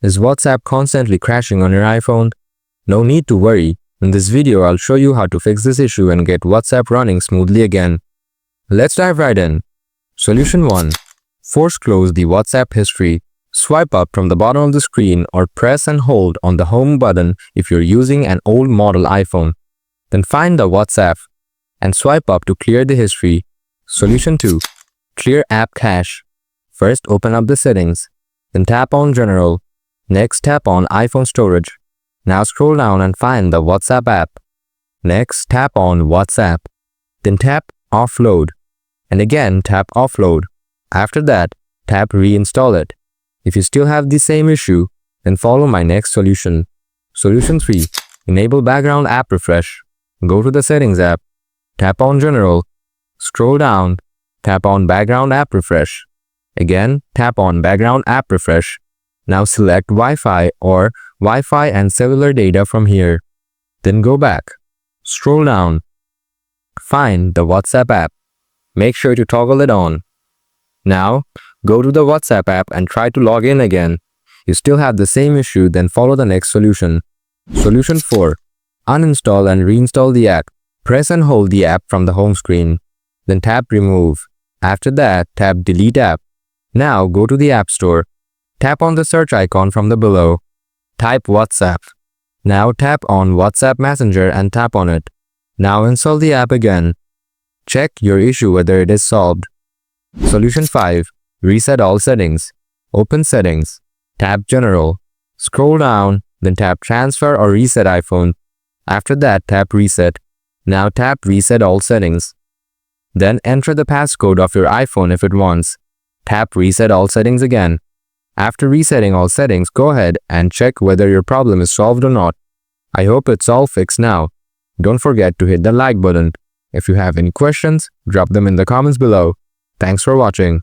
Is WhatsApp constantly crashing on your iPhone? No need to worry. In this video, I'll show you how to fix this issue and get WhatsApp running smoothly again. Let's dive right in. Solution 1. Force close the WhatsApp history. Swipe up from the bottom of the screen or press and hold on the home button if you're using an old model iPhone. Then find the WhatsApp and swipe up to clear the history. Solution 2. Clear app cache. First, open up the settings. Then tap on General. Next, tap on iPhone storage. Now scroll down and find the WhatsApp app. Next, tap on WhatsApp. Then tap Offload. And again, tap Offload. After that, tap Reinstall it. If you still have the same issue, then follow my next solution. Solution 3. Enable background app refresh. Go to the Settings app. Tap on General. Scroll down. Tap on Background app refresh. Again, tap on Background app refresh. Now select Wi-Fi or Wi-Fi and cellular data from here. Then go back. Scroll down. Find the WhatsApp app. Make sure to toggle it on. Now, go to the WhatsApp app and try to log in again. You still have the same issue, then follow the next solution. Solution 4. Uninstall and reinstall the app. Press and hold the app from the home screen. Then tap Remove. After that, tap Delete app. Now go to the App Store. Tap on the search icon from the below. Type WhatsApp. Now tap on WhatsApp Messenger and tap on it. Now install the app again. Check your issue whether it is solved. Solution 5. Reset all settings. Open Settings. Tap General. Scroll down, then tap Transfer or Reset iPhone. After that, tap Reset. Now tap Reset all settings. Then enter the passcode of your iPhone if it wants. Tap Reset all settings again. After resetting all settings, go ahead and check whether your problem is solved or not. I hope it's all fixed now. Don't forget to hit the like button. If you have any questions, drop them in the comments below. Thanks for watching.